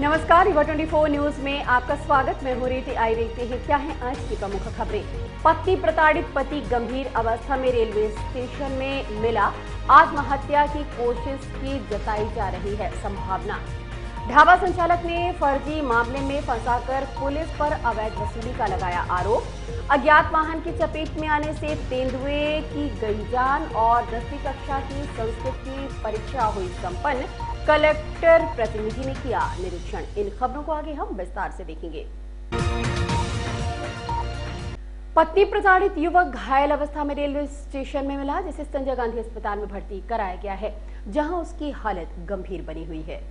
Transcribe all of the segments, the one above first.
नमस्कार, युवा 24 न्यूज में आपका स्वागत। मैं हूं रीति। आई देखते हैं क्या है आज की प्रमुख खबरें। पत्नी प्रताड़ित पति गंभीर अवस्था में रेलवे स्टेशन में मिला। आत्महत्या की कोशिश की जताई जा रही है संभावना। ढाबा संचालक ने फर्जी मामले में फंसाकर पुलिस पर अवैध वसूली का लगाया आरोप। अज्ञात वाहन की चपेट में आने से तेंदुए की गई जान और 10वीं कक्षा की संस्कृत की परीक्षा हुई संपन्न। कलेक्टर प्रतिनिधि ने किया निरीक्षण। इन खबरों को आगे हम विस्तार से देखेंगे। पत्नी प्रताड़ित युवक घायल अवस्था में रेलवे स्टेशन में मिला, जिसे संजय गांधी अस्पताल में भर्ती कराया गया है, जहां उसकी हालत गंभीर बनी हुई है।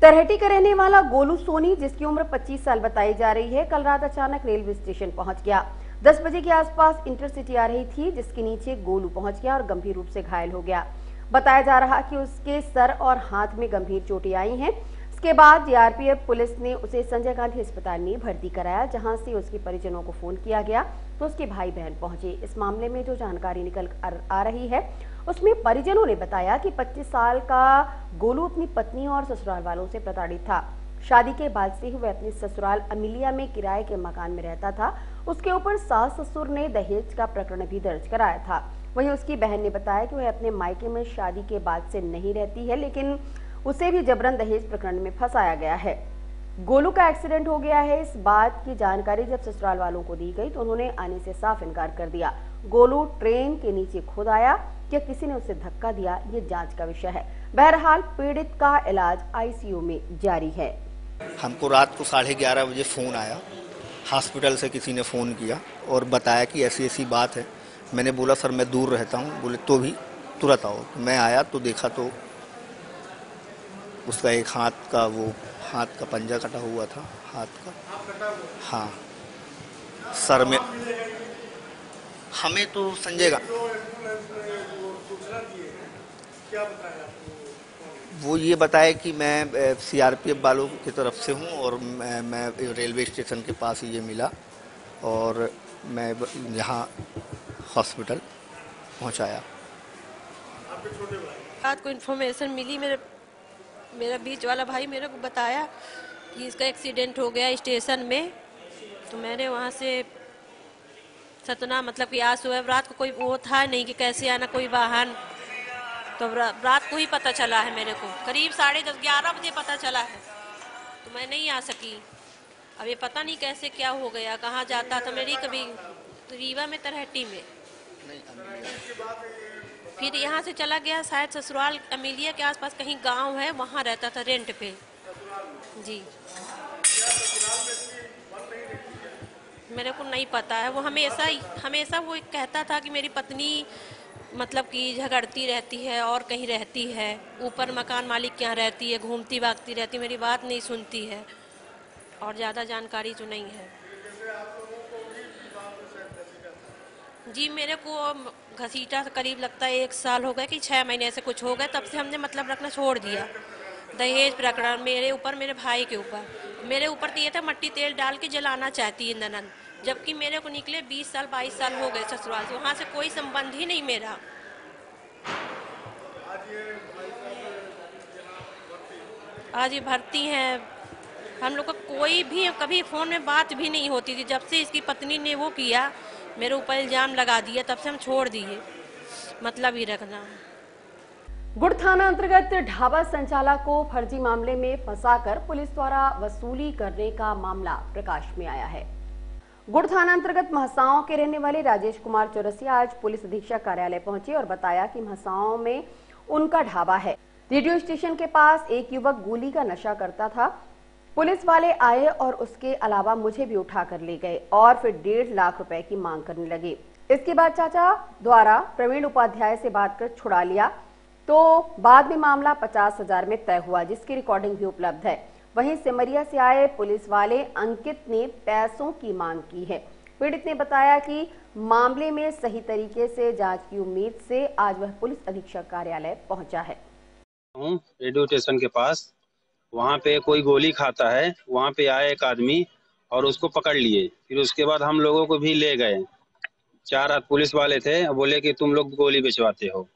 तरहटी का रहने वाला गोलू सोनी, जिसकी उम्र 25 साल बताई जा रही है, कल रात अचानक रेलवे स्टेशन पहुंच गया। 10 बजे के आसपास इंटरसिटी आ रही थी, जिसके नीचे गोलू पहुंच गया और गंभीर रूप से घायल हो गया। बताया जा रहा कि उसके सर और हाथ में गंभीर चोटें आई हैं। इसके बाद जीआरपीएफ पुलिस ने उसे संजय गांधी अस्पताल में भर्ती कराया, जहां से उसके परिजनों को फोन किया गया तो उसके भाई बहन पहुंचे। इस मामले में जो जानकारी निकल आ रही है, उसमें परिजनों ने बताया कि 25 साल का गोलू अपनी पत्नी और ससुराल वालों से प्रताड़ित था। शादी के बाद से ही वह अपने ससुराल अमिलिया में किराए के मकान में रहता था। उसके ऊपर सास ससुर ने दहेज का प्रकरण भी दर्ज कराया था। वहीं उसकी बहन ने बताया कि वह अपने मायके में शादी के बाद से नहीं रहती है, लेकिन उसे भी जबरन दहेज प्रकरण में फंसाया गया है। गोलू का एक्सीडेंट हो गया है। इस बात की जानकारी जब ससुराल वालों को दी गई तो उन्होंने आने से साफ इनकार कर दिया। गोलू ट्रेन के नीचे खुद आया या किसी ने उसे धक्का दिया, ये जांच का विषय है। बहरहाल पीड़ित का इलाज आईसीयू में जारी है। हमको रात को 11:30 बजे फ़ोन आया। हॉस्पिटल से किसी ने फ़ोन किया और बताया कि ऐसी ऐसी बात है। मैंने बोला सर मैं दूर रहता हूँ। बोले तो भी तुरंत आओ। मैं आया तो देखा तो उसका एक हाथ का पंजा कटा हुआ था, हाथ का। हाँ, सर में। हमें तो संजय वो ये बताया कि मैं सीआरपीएफ वालों की तरफ से हूँ और मैं रेलवे स्टेशन के पास ही ये मिला और मैं यहाँ हॉस्पिटल पहुँचाया। रात को इन्फॉर्मेशन मिली, मेरा बीच वाला भाई मेरे को बताया कि इसका एक्सीडेंट हो गया स्टेशन में। तो मैंने वहाँ से सतना मतलब कि आज सुबह रात को कोई वो था नहीं कि कैसे आना कोई वाहन, तो रात को ही पता चला है मेरे को। करीब 10:30-11 बजे पता चला है, तो मैं नहीं आ सकी। अब ये पता नहीं कैसे क्या हो गया, कहाँ जाता था। मेरी कभी रीवा में तरहटी में, फिर यहाँ से चला गया शायद ससुराल अमिलिया के आसपास कहीं गांव है, वहाँ रहता था रेंट पे। जी मेरे को नहीं पता है। वो हमेशा वो कहता था कि मेरी पत्नी मतलब कि झगड़ती रहती है और कहीं रहती है, ऊपर मकान मालिक के यहाँ रहती है, घूमती भागती रहती, मेरी बात नहीं सुनती है और ज़्यादा जानकारी तो नहीं है। जी मेरे को घसीटा करीब लगता है 1 साल हो गया कि 6 महीने से कुछ हो गए, तब से हमने मतलब रखना छोड़ दिया। दहेज प्रकरण मेरे ऊपर, मेरे भाई के ऊपर, मेरे ऊपर तो ये था मट्टी तेल डाल के जलाना चाहती है ननद, जबकि मेरे को निकले 20 साल 22 साल हो गए ससुराल से, वहाँ से कोई संबंध ही नहीं मेरा। आज ये भर्ती हैं। हम लोग को कोई भी कभी फोन में बात भी नहीं होती थी। जब से इसकी पत्नी ने वो किया, मेरे ऊपर इल्जाम लगा दिया, तब से हम छोड़ दिए मतलब ही रखना। गुड़ थाना अंतर्गत ढाबा संचालक को फर्जी मामले में फंसाकर पुलिस द्वारा वसूली करने का मामला प्रकाश में आया है। गुड़ थाना अंतर्गत महसाओं के रहने वाले राजेश कुमार चौरसिया आज पुलिस अधीक्षक कार्यालय पहुंचे और बताया कि महसाओं में उनका ढाबा है। रेडियो स्टेशन के पास एक युवक गोली का नशा करता था। पुलिस वाले आए और उसके अलावा मुझे भी उठा कर ले गए और फिर 1.5 लाख रुपए की मांग करने लगे। इसके बाद चाचा द्वारा प्रवीण उपाध्याय से बात कर छुड़ा लिया, तो बाद में मामला 50,000 में तय हुआ, जिसकी रिकॉर्डिंग भी उपलब्ध है। वहीं सिमरिया से आए पुलिस वाले अंकित ने पैसों की मांग की है। पीड़ित ने बताया कि मामले में सही तरीके से जांच की उम्मीद से आज वह पुलिस अधीक्षक कार्यालय पहुंचा है। रेडियो स्टेशन के पास वहाँ पे कोई गोली खाता है, वहाँ पे आए एक आदमी और उसको पकड़ लिए। फिर उसके बाद हम लोगों को भी ले गए। 4 पुलिस वाले थे, बोले कि तुम लोग गोली बेचवाते हो,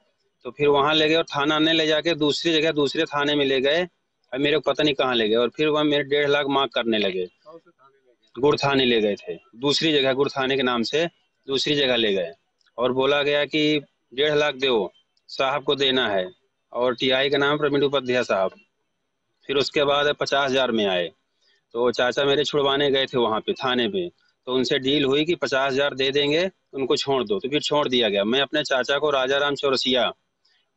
तो फिर वहाँ ले गए और थाना ने ले जाके दूसरी जगह दूसरे थाने में ले गए अब मेरे को पता नहीं कहाँ ले गए, और फिर वह मेरे 1.5 लाख मांग करने लगे। गुड़ थाने ले गए थे, दूसरी जगह गुड़ थाने के नाम से दूसरी जगह ले गए, और बोला गया कि 1.5 लाख दो, साहब को देना है, और टीआई का नाम है प्रवीण उपाध्याय साहब। फिर उसके बाद 50,000 में आए, तो चाचा मेरे छुड़वाने गए थे वहाँ पे थाने पे, तो उनसे डील हुई कि 50,000 दे देंगे, उनको छोड़ दो, तो फिर छोड़ दिया गया। मैं अपने चाचा को राजा राम चौरसिया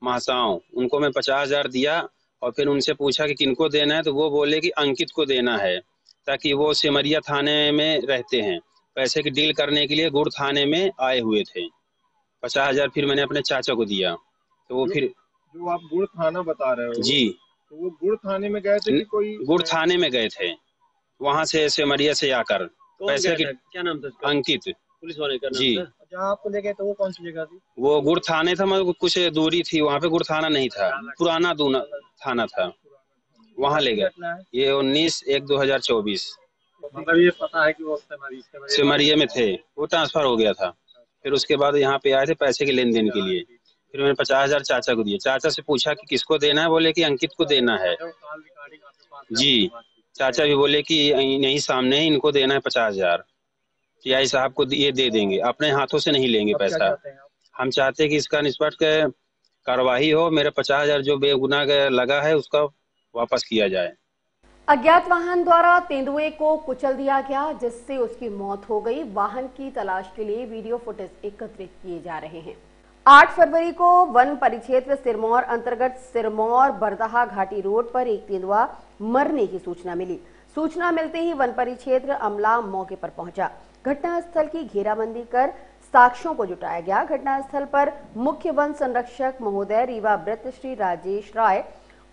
महासाओ, उनको मैं 50,000 दिया, और फिर उनसे पूछा कि किनको देना है, तो वो बोले कि अंकित को देना है, ताकि वो सिमरिया थाने में रहते हैं, पैसे की डील करने के लिए गुड़ थाने में आए हुए थे। 50,000 फिर मैंने अपने चाचा को दिया, तो वो फिर जो आप गुड़ थाना बता रहे हो जी, तो वो गुड़ थाने में गए थे कि कोई गुड़ थाने में गए थे, वहां से सिमरिया से आकर पैसे की। क्या नाम था उसका? अंकित पुलिस वाले का नाम जी। था? जहाँ आपको ले गए तो वो कौन सी जगह थी? वो गुड़ थाने था, मतलब कुछ दूरी थी, वहाँ पे गुड़ थाना नहीं था, पुराना थाना था, वहाँ ले गए। ये 19/1/2024 मतलब ये पता है कि वो सिमरिया में थे, वो ट्रांसफर हो गया था। फिर उसके बाद यहाँ पे आए थे पैसे के लेन देन के लिए। फिर मैंने 50,000 चाचा को दिए। चाचा से पूछा कि किसको देना है, बोले कि अंकित को देना है जी। चाचा भी बोले कि यहीं सामने ही इनको देना है 50,000, टीआई साहब को ये दे देंगे, अपने हाथों से नहीं लेंगे पैसा। हम चाहते हैं कि इसका निष्पक्ष कार्रवाई हो, मेरे 50,000 जो बेगुनाह लगा है उसका वापस किया जाए। अज्ञात वाहन द्वारा तेंदुए को कुचल दिया गया, जिससे उसकी मौत हो गई। वाहन की तलाश के लिए वीडियो फुटेज एकत्रित किए जा रहे हैं। 8 फरवरी को वन परिक्षेत्र सिरमौर अंतर्गत सिरमौर बरदहा घाटी रोड पर एक तेंदुआ मरने की सूचना मिली। सूचना मिलते ही वन परिक्षेत्र अमला मौके पर पहुंचा। घटनास्थल की घेराबंदी कर साक्ष्यों को जुटाया गया। घटनास्थल पर मुख्य वन संरक्षक महोदय रीवा वृत्त श्री राजेश राय,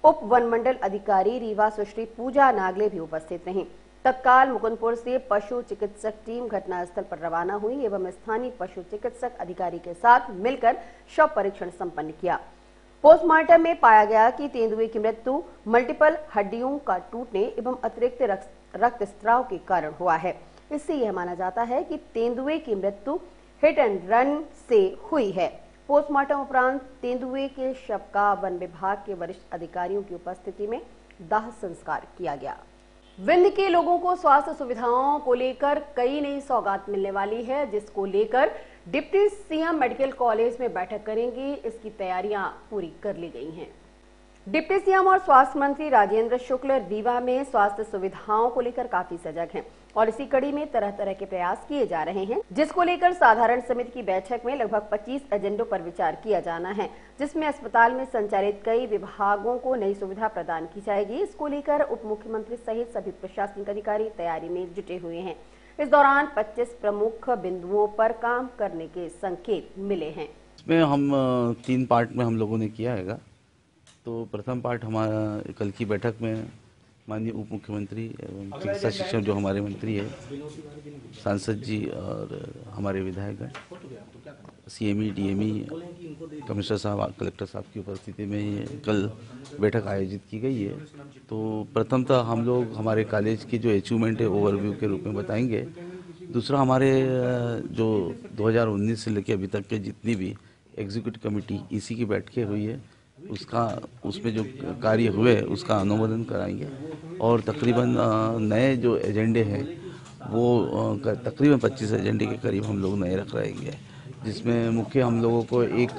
उप वन मंडल अधिकारी रीवा सुश्री पूजा नागले भी उपस्थित रहीं। तत्काल मुकुंदपुर से पशु चिकित्सक टीम घटनास्थल पर रवाना हुई एवं स्थानीय पशु चिकित्सक अधिकारी के साथ मिलकर शव परीक्षण संपन्न किया। पोस्टमार्टम में पाया गया कि तेंदुए की मृत्यु मल्टीपल हड्डियों का टूटने एवं अतिरिक्त रक्तस्राव के कारण हुआ है। इससे यह माना जाता है कि तेंदुए की मृत्यु हिट एंड रन से हुई है। पोस्टमार्टम उपरांत तेंदुए के शव का वन विभाग के वरिष्ठ अधिकारियों की उपस्थिति में दाह संस्कार किया गया। विंध्य के लोगों को स्वास्थ्य सुविधाओं को लेकर कई नई सौगात मिलने वाली है, जिसको लेकर डिप्टी सीएम मेडिकल कॉलेज में बैठक करेंगे। इसकी तैयारियां पूरी कर ली गई हैं। डिप्टी सीएम और स्वास्थ्य मंत्री राजेंद्र शुक्ल रीवा में स्वास्थ्य सुविधाओं को लेकर काफी सजग हैं और इसी कड़ी में तरह तरह के प्रयास किए जा रहे हैं, जिसको लेकर साधारण समिति की बैठक में लगभग 25 एजेंडों पर विचार किया जाना है, जिसमें अस्पताल में संचालित कई विभागों को नई सुविधा प्रदान की जाएगी। इसको लेकर उप मुख्यमंत्री सहित सभी प्रशासनिक अधिकारी तैयारी में जुटे हुए हैं। इस दौरान 25 प्रमुख बिंदुओं पर काम करने के संकेत मिले हैं। इसमें हम 3 पार्ट में हम लोगों ने किया है। तो प्रथम पार्ट हमारा कल की बैठक में माननीय उप मुख्यमंत्री एवं चिकित्सा शिक्षा जो हमारे मंत्री है, सांसद जी और हमारे विधायकगण, सीएमई, डीएमई, कमिश्नर साहब, कलेक्टर साहब की उपस्थिति में कल बैठक आयोजित की गई है। तो प्रथमतः हम लोग हमारे कॉलेज की जो अचीवमेंट है ओवरव्यू के रूप में बताएंगे। दूसरा, हमारे जो 2019 से लेकर अभी तक के जितनी भी एग्जीक्यूटिव कमेटी ईसी की बैठकें हुई है उसमें जो कार्य हुए उसका अनुमोदन कराएंगे और तकरीबन नए जो एजेंडे हैं वो तकरीबन 25 एजेंडे के करीब हम लोग नए रख रहेंगे, जिसमें मुख्य हम लोगों को एक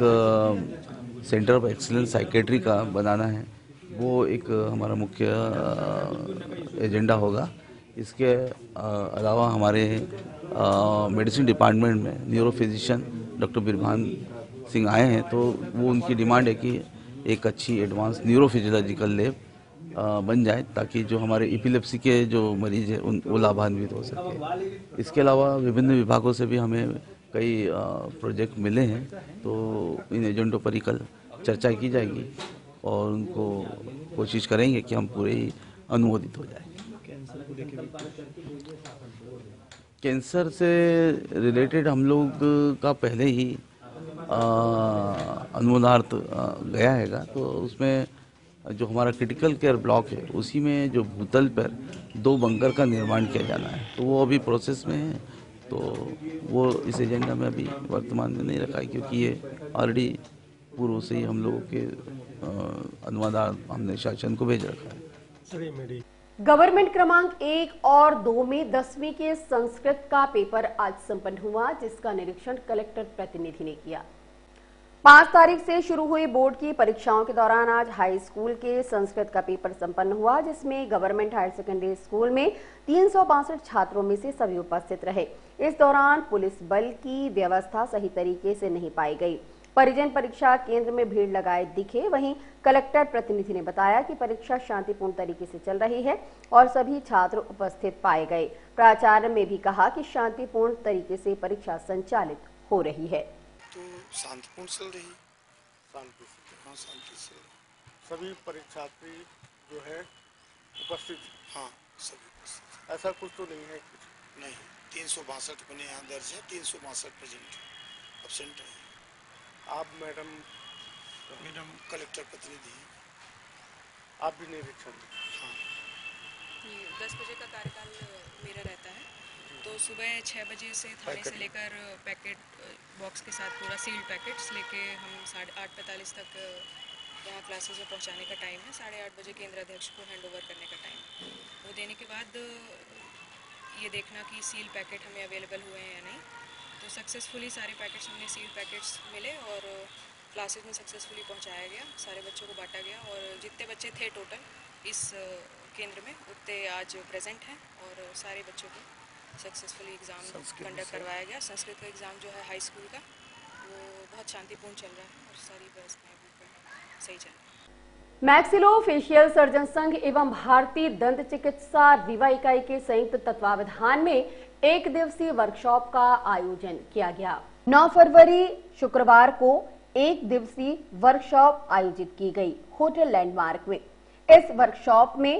सेंटर ऑफ एक्सीलेंस साइकेट्री का बनाना है। वो एक हमारा मुख्य एजेंडा होगा। इसके अलावा हमारे मेडिसिन डिपार्टमेंट में न्यूरो फिजिशियन डॉक्टर बिरभान सिंह आए हैं, तो वो उनकी डिमांड है कि एक अच्छी एडवांस न्यूरोफिजियोलॉजिकल लैब बन जाए ताकि जो हमारे एपिलेप्सी के जो मरीज हैं वो लाभान्वित हो सके। इसके अलावा विभिन्न विभागों से भी हमें कई प्रोजेक्ट मिले हैं, तो इन एजेंडों पर ही कल चर्चा की जाएगी और उनको कोशिश करेंगे कि हम पूरे ही अनुमोदित हो जाए। कैंसर से रिलेटेड हम लोग का पहले ही अनुमोदनार्थ गया हैगा, तो उसमें जो हमारा क्रिटिकल केयर ब्लॉक है उसी में जो भूतल पर 2 बंकर का निर्माण किया जाना है, तो वो अभी प्रोसेस में है। तो वो इस एजेंडा में अभी वर्तमान में नहीं रखा है, क्योंकि ये ऑलरेडी पूर्व से ही हम लोगों के अनुमोदन हमने शासन को भेज रखा है। गवर्नमेंट क्रमांक 1 और 2 में 10वीं के संस्कृत का पेपर आज संपन्न हुआ, जिसका निरीक्षण कलेक्टर प्रतिनिधि ने किया। 5 तारीख से शुरू हुई बोर्ड की परीक्षाओं के दौरान आज हाई स्कूल के संस्कृत का पेपर संपन्न हुआ, जिसमें गवर्नमेंट हायर सेकेंडरी स्कूल में 362 छात्रों में से सभी उपस्थित रहे। इस दौरान पुलिस बल की व्यवस्था सही तरीके से नहीं पाई गई। परिजन परीक्षा केंद्र में भीड़ लगाए दिखे। वहीं कलेक्टर प्रतिनिधि ने बताया कि परीक्षा शांतिपूर्ण तरीके से चल रही है और सभी छात्र उपस्थित पाए गए। प्राचार्य ने भी कहा कि शांतिपूर्ण तरीके से परीक्षा संचालित हो रही है। तो शांतिपूर्ण चल रही, शांति से सभी परीक्षार्थी जो है उपस्थित। हाँ, सभी। ऐसा कुछ तो नहीं है? कुछ नहीं। 362 अपने यहाँ दर्ज है, 362 प्रेजेंट, एब्सेंट है। आप मैडम कलेक्टर प्रतिनिधि, आप भी निरीक्षण? हाँ। 10 बजे का कार्यकाल मेरा रहता है, तो सुबह 6 बजे से थाने से लेकर पैकेट बॉक्स के साथ पूरा सील्ड पैकेट्स लेके हम 8:45 तक यहाँ क्लासेस में पहुँचाने का टाइम है। 8:30 बजे केंद्र अध्यक्ष को हैंड ओवर करने का टाइम। वो देने के बाद ये देखना कि सील पैकेट हमें अवेलेबल हुए हैं या नहीं। तो सक्सेसफुली सारे पैकेट्स हमने सील्ड पैकेट्स मिले और क्लासेस में सक्सेसफुली पहुंचाया गया। सारे बच्चों को बांटा गया और जितने बच्चे थे टोटल इस केंद्र में उतने आज प्रेजेंट हैं और सारे बच्चों को सक्सेसफुली एग्ज़ाम कंडक्ट करवाया गया। संस्कृत का एग्ज़ाम जो है हाई स्कूल का, वो बहुत शांतिपूर्ण चल रहा है और सारी व्यवस्थाएँ सही चल रही है। मैक्सिलोफेशियल सर्जन संघ एवं भारतीय दंत चिकित्सा रीवा इकाई के संयुक्त तत्वावधान में 1 दिवसीय वर्कशॉप का आयोजन किया गया। 9 फरवरी शुक्रवार को 1 दिवसीय वर्कशॉप आयोजित की गई होटल लैंडमार्क में। इस वर्कशॉप में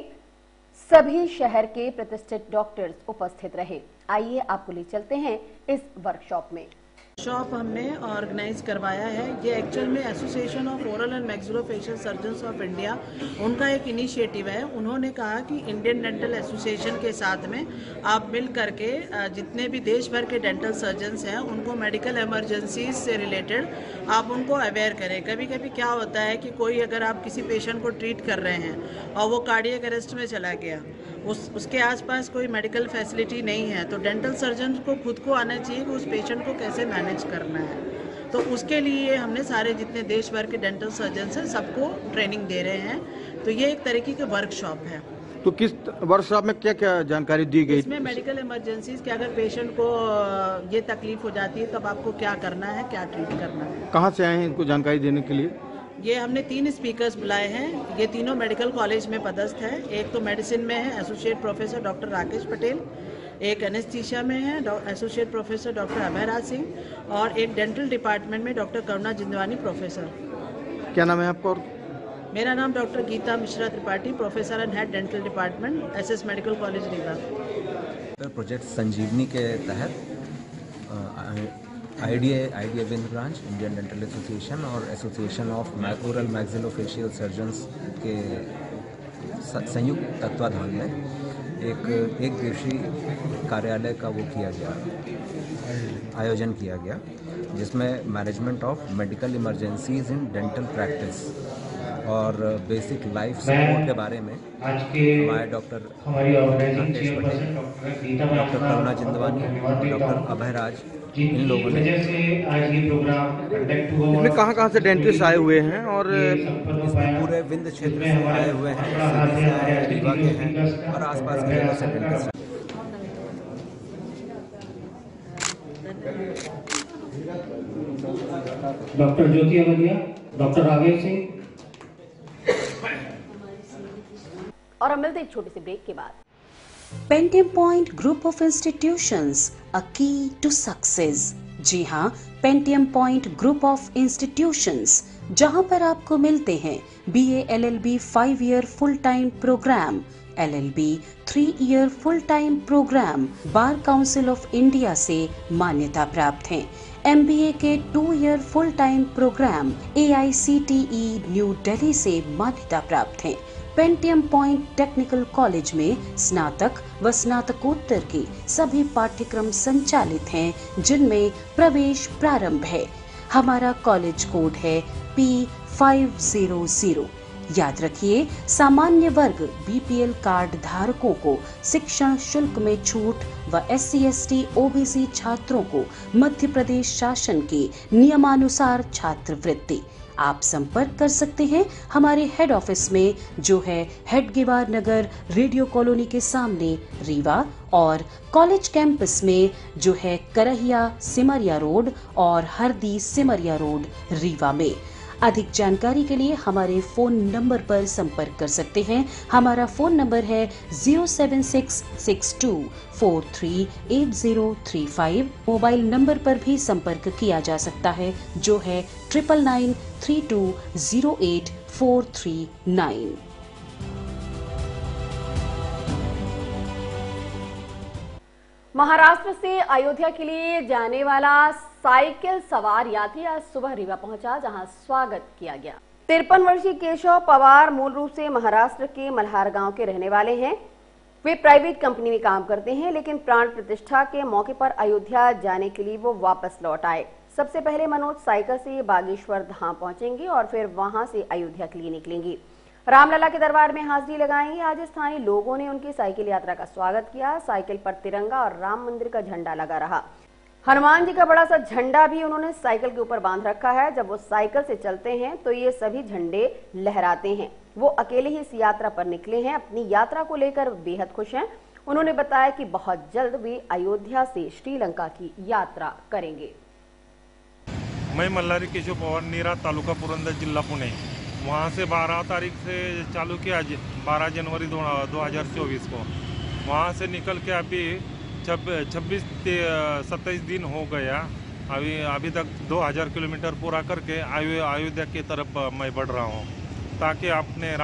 सभी शहर के प्रतिष्ठित डॉक्टर्स उपस्थित रहे। आइए आपको ले चलते हैं इस वर्कशॉप में। वर्कशॉप हमने ऑर्गेनाइज करवाया है। ये एक्चुअल में association of oral and maxillofacial surgeons of India, उनका एक इनिशिएटिव है। उन्होंने कहा कि इंडियन डेंटल एसोसिएशन के साथ में आप मिल करके जितने भी देश भर के डेंटल सर्जन्स हैं उनको मेडिकल इमरजेंसीज से रिलेटेड आप उनको अवेयर करें। कभी कभी क्या होता है कि कोई अगर आप किसी पेशेंट को ट्रीट कर रहे हैं और वो कार्डियक अरेस्ट में चला गया, उसके आसपास कोई मेडिकल फैसिलिटी नहीं है, तो डेंटल सर्जन को खुद को आना चाहिए कि उस पेशेंट को कैसे मैनेज करना है। तो उसके लिए हमने सारे जितने देश भर के डेंटल सर्जन हैं सबको ट्रेनिंग दे रहे हैं। तो ये एक तरीके की वर्कशॉप है। तो किस वर्कशॉप में क्या क्या जानकारी दी गई? इसमें मेडिकल इमरजेंसीज के अगर पेशेंट को ये तकलीफ हो जाती है तब आपको क्या करना है, क्या ट्रीट करना है। कहाँ से आए हैं इनको जानकारी देने के लिए? ये हमने 3 स्पीकर्स बुलाए हैं। ये तीनों मेडिकल कॉलेज में पदस्थ है। एक तो मेडिसिन में है associate professor doctor Rakesh Patel, एक एनेस्थीसिया में है associate professor doctor Abhayraj Singh और एक डेंटल डिपार्टमेंट में डॉक्टर करुणा जिंदवानी प्रोफेसर। क्या नाम है आपका? मेरा नाम doctor Geeta Mishra Tripathi, professor and head dental department, SS medical college Rewa. Project Sanjeevani के तहत IDA wing branch, Indian dental association और association of oral maxillofacial surgeons के संयुक्त तत्वाधान में एक दिवसीय कार्यालय का वो किया गया, आयोजन किया गया, जिसमें management of medical emergencies in dental practice और बेसिक लाइफ सपोर्ट के बारे में हमारे डॉक्टर राकेश पटेल, डॉक्टर करुणा जिंदवानी और डॉक्टर अभयराज, इन लोगों ने इसमें कहाँ से डेंटिस्ट आए हुए हैं और इसमें पूरे विंध्य क्षेत्र से आए हुए हैं, रीवा के हैं और आसपास के जगह से dentist. Doctor Jyoti Awadhiya, doctor Raghav Singh. और हम मिलते एक छोटे से ब्रेक के बाद। Pentium point group of institutions, a key to success. जी हाँ, Pentium point group of institutions, जहाँ पर आपको मिलते हैं BA LLB 5 year full time program, LLB 3 year full time program, bar council of India से मान्यता प्राप्त हैं। MBA के 2 year full time program AICTE new Delhi से मान्यता प्राप्त हैं। पेंटियम पॉइंट टेक्निकल कॉलेज में स्नातक व स्नातकोत्तर के सभी पाठ्यक्रम संचालित हैं, जिनमें प्रवेश प्रारंभ है। हमारा कॉलेज कोड है P500। याद रखिए, सामान्य वर्ग बीपीएल कार्ड धारकों को शिक्षण शुल्क में छूट व SC/ST OBC छात्रों को मध्य प्रदेश शासन के नियमानुसार छात्रवृत्ति। आप संपर्क कर सकते हैं हमारे हेड ऑफिस में, जो है हेडगेवार नगर, रेडियो कॉलोनी के सामने, रीवा, और कॉलेज कैंपस में, जो है करहिया सिमरिया रोड और हरदी सिमरिया रोड, रीवा में। अधिक जानकारी के लिए हमारे फोन नंबर पर संपर्क कर सकते हैं। हमारा फोन नंबर है 07662438035। मोबाइल नंबर पर भी संपर्क किया जा सकता है, जो है 9992084439। महाराष्ट्र से अयोध्या के लिए जाने वाला साइकिल सवार यात्री आज सुबह रीवा पहुंचा, जहां स्वागत किया गया। 53 वर्षीय केशव पवार मूल रूप से महाराष्ट्र के मल्हार गांव के रहने वाले हैं। वे प्राइवेट कंपनी में काम करते हैं, लेकिन प्राण प्रतिष्ठा के मौके पर अयोध्या जाने के लिए वो वापस लौट आए। सबसे पहले मनोज साइकिल से बागेश्वर धाम पहुंचेंगे और फिर वहां से अयोध्या के लिए निकलेंगे। रामलला के दरबार में हाजिरी लगाएंगे। आज स्थानीय लोगों ने उनकी साइकिल यात्रा का स्वागत किया। साइकिल पर तिरंगा और राम मंदिर का झंडा लगा रहा। हनुमान जी का बड़ा सा झंडा भी उन्होंने साइकिल के ऊपर बांध रखा है। जब वो साइकिल से चलते हैं तो ये सभी झंडे लहराते हैं। वो अकेले ही इस यात्रा पर निकले हैं। अपनी यात्रा को लेकर बेहद खुश हैं। उन्होंने बताया कि बहुत जल्द वे अयोध्या से श्रीलंका की यात्रा करेंगे। मैं मल्हारी केशव पवार, नीरा तालुका पुरंदर, जिला पुणे। वहाँ से 12 तारीख से चालू किया, 12 जनवरी 2024 को। वहाँ से निकल के अभी 26-27 दिन हो गया। अभी तक 2000 किलोमीटर पूरा करके अयोध्या की तरफ मैं बढ़ रहा हूँ, ताकि अपने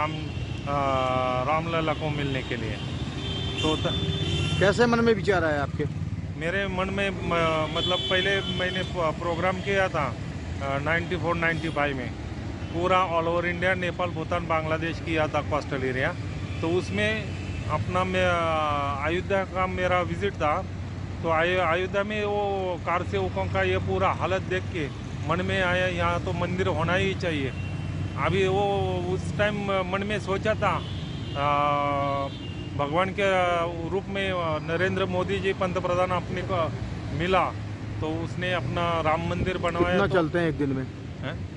रामलला को मिलने के लिए। तो कैसे मन में विचार आया आपके? मेरे मन में मतलब पहले मैंने प्रोग्राम किया था 94-95 में, पूरा all over India, Nepal, Bhutan, Bangladesh किया था कोस्टल एरिया। तो उसमें अपना अयोध्या का मेरा विजिट था। तो अयोध्या में वो कार सेवकों का ये पूरा हालत देख के मन में आया, यहाँ तो मंदिर होना ही चाहिए। अभी वो उस टाइम मन में सोचा था भगवान के रूप में नरेंद्र मोदी जी पंतप्रधान अपने को मिला, तो उसने अपना राम मंदिर बनवाया। कितना चलते हैं एक दिन में?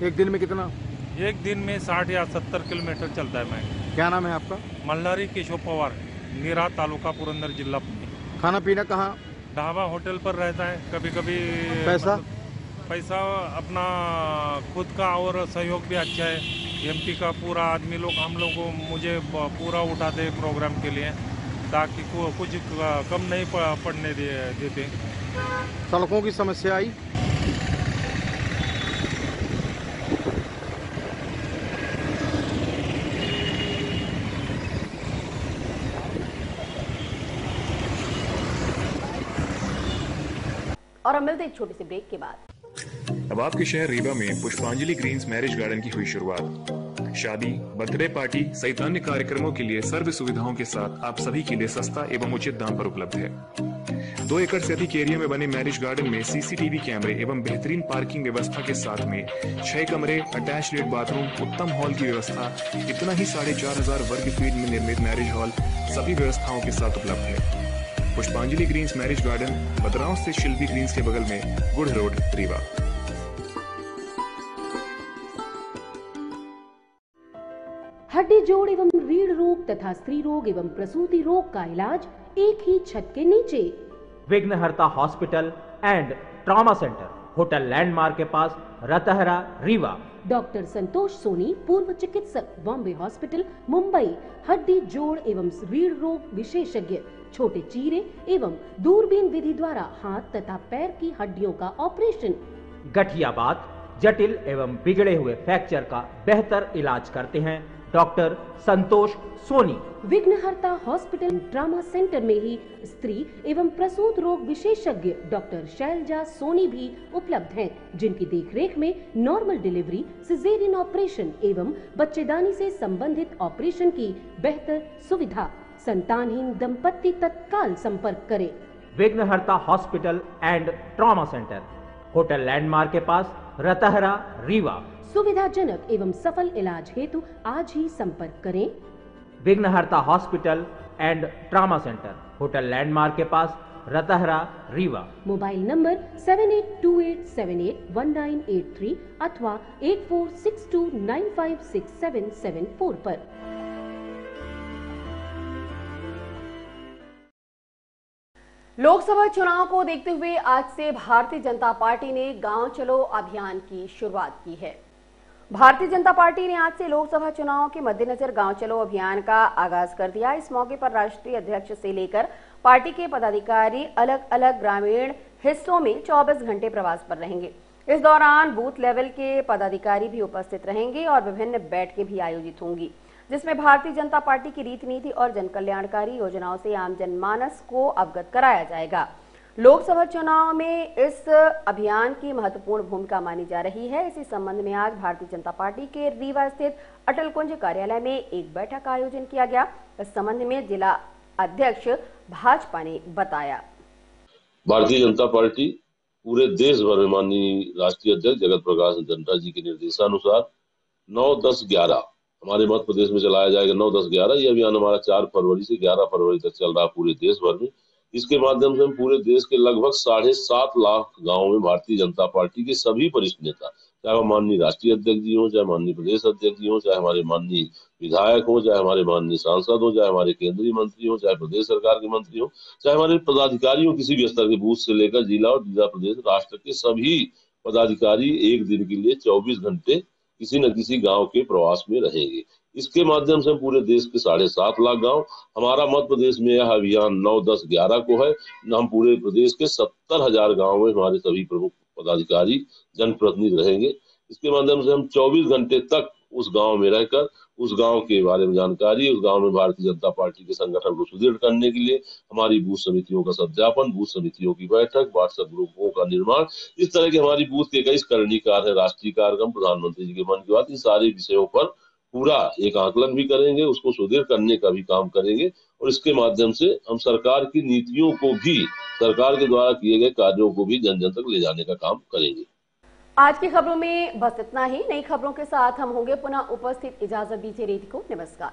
एक दिन में कितना? एक दिन में 60 या 70 किलोमीटर चलता है। मैं, क्या नाम है आपका? मल्हारी केशव पवार, नीरा तालुका पुरंदर, जिला पुणे। खाना पीना कहाँ? ढाबा होटल पर रहता है। कभी कभी पैसा अपना खुद का, और सहयोग भी अच्छा है। MP का पूरा आदमी लोग, हम लोग मुझे पूरा उठाते हैं प्रोग्राम के लिए, ताकि कुछ कम नहीं पड़ने देते। सड़कों की समस्या आई? और हम मिलते एक छोटे से ब्रेक के बाद। अब आपके शहर रीवा में पुष्पांजलि ग्रीन्स मैरिज गार्डन की हुई शुरुआत। शादी, बर्थडे पार्टी सहित अन्य कार्यक्रमों के लिए सर्व सुविधाओं के साथ आप सभी के लिए सस्ता एवं उचित दाम पर उपलब्ध है। 2 एकड़ से अधिक एरिया में बने मैरिज गार्डन में CCTV कैमरे एवं बेहतरीन पार्किंग व्यवस्था के साथ में 6 कमरे, अटैच लेट बाथरूम, उत्तम हॉल की व्यवस्था, इतना ही 4500 वर्ग फीट में निर्मित मैरिज हॉल सभी व्यवस्थाओं के साथ उपलब्ध है। पुष्पांजलि ग्रीन्स मैरिज गार्डन, बदराव स्थित शिल्पी ग्रीन्स के बगल में, गुड़ रोड, रीवा। हड्डी जोड़ एवं रीढ़ रोग तथा स्त्री रोग एवं प्रसूति रोग का इलाज एक ही छत के नीचे। विघ्नहर्ता hospital and trauma centre, hotel landmark के पास, रतहरा, रीवा। डॉक्टर संतोष सोनी, पूर्व चिकित्सक, बॉम्बे हॉस्पिटल, मुंबई। हड्डी जोड़ एवं रीढ़ रोग विशेषज्ञ, छोटे चीरे एवं दूरबीन विधि द्वारा हाथ तथा पैर की हड्डियों का ऑपरेशन। गठियाबात, जटिल एवं बिगड़े हुए फ्रैक्चर का बेहतर इलाज करते हैं डॉक्टर संतोष सोनी। विघ्नहर्ता हॉस्पिटल ट्रॉमा सेंटर में ही स्त्री एवं प्रसूत रोग विशेषज्ञ डॉक्टर शैलजा सोनी भी उपलब्ध हैं, जिनकी देखरेख में नॉर्मल डिलीवरी, सिजेरियन ऑपरेशन एवं बच्चेदानी से संबंधित ऑपरेशन की बेहतर सुविधा। संतानहीन दंपत्ति तत्काल संपर्क करें। विघ्नहर्ता hospital and trauma centre, hotel landmark के पास, रतहरा, रीवा। सुविधाजनक एवं सफल इलाज हेतु आज ही संपर्क करें विघ्नहर्ता hospital and trauma centre, hotel landmark के पास, रतहरा, रीवा। मोबाइल नंबर 7828781983 अथवा 8462956774 पर। लोकसभा चुनाव को देखते हुए आज से भारतीय जनता पार्टी ने गांव चलो अभियान की शुरुआत की है। भारतीय जनता पार्टी ने आज से लोकसभा चुनाव के मद्देनजर गांव चलो अभियान का आगाज कर दिया। इस मौके पर राष्ट्रीय अध्यक्ष से लेकर पार्टी के पदाधिकारी अलग अलग ग्रामीण हिस्सों में 24 घंटे प्रवास पर रहेंगे। इस दौरान बूथ लेवल के पदाधिकारी भी उपस्थित रहेंगे और विभिन्न बैठकें भी आयोजित होंगी, जिसमें भारतीय जनता पार्टी की रीति नीति और जनकल्याणकारी योजनाओं से आम जनमानस को अवगत कराया जाएगा। लोकसभा चुनाव में इस अभियान की महत्वपूर्ण भूमिका मानी जा रही है। इसी संबंध में आज भारतीय जनता पार्टी के रीवा स्थित अटल कुंज कार्यालय में एक बैठक का आयोजन किया गया। इस संबंध में जिला अध्यक्ष भाजपा ने बताया, भारतीय जनता पार्टी पूरे देश भर में माननीय राष्ट्रीय अध्यक्ष जगत प्रकाश नड्डा जी के निर्देशानुसार 9, 10, 11 हमारे मध्य प्रदेश में चलाया जाएगा। 9, 10, 11 ये अभियान हमारा 4 फरवरी से 11 फरवरी तक चल रहा है पूरे देश भर में। इसके माध्यम से हम पूरे देश के लगभग 7.5 लाख गांवों में भारतीय जनता पार्टी के सभी वरिष्ठ नेता, चाहे वो माननीय राष्ट्रीय अध्यक्ष जी हों, चाहे माननीय प्रदेश अध्यक्ष जी हों, चाहे हमारे माननीय विधायक हों, चाहे हमारे माननीय सांसद हों, चाहे हमारे केंद्रीय मंत्री हों, चाहे प्रदेश सरकार के मंत्री हों, चाहे हमारे पदाधिकारी हों, किसी भी स्तर के बूथ से लेकर जिला और जिला प्रदेश राष्ट्र के सभी पदाधिकारी एक दिन के लिए 24 घंटे किसी न किसी गांव के प्रवास में रहेंगे। इसके माध्यम से हम पूरे देश के 7.5 लाख गांव, हमारा मध्य प्रदेश में यह अभियान 9, 10, 11 को है। हम पूरे प्रदेश के 70,000 गाँव में हमारे सभी प्रमुख पदाधिकारी जनप्रतिनिधि रहेंगे। इसके माध्यम से हम 24 घंटे तक उस गांव में रहकर उस गांव के बारे में जानकारी, उस गांव में भारतीय जनता पार्टी के संगठन को सुदृढ़ करने के लिए हमारी बूथ समितियों का सत्यापन, बूथ समितियों की बैठक, व्हाट्सएप ग्रुपों का निर्माण, इस तरह के हमारी बूथ के कई करणीय कार्य, राष्ट्रीय कार्यक्रम, प्रधानमंत्री जी के मन की बात, इन सारे विषयों पर पूरा एक आकलन भी करेंगे, उसको सुदृढ़ करने का भी काम करेंगे और इसके माध्यम से हम सरकार की नीतियों को भी, सरकार के द्वारा किए गए कार्यों को भी जन जन तक ले जाने का काम करेंगे। आज की खबरों में बस इतना ही। नई खबरों के साथ हम होंगे पुनः उपस्थित। इजाजत दीजिए रेडी को। नमस्कार।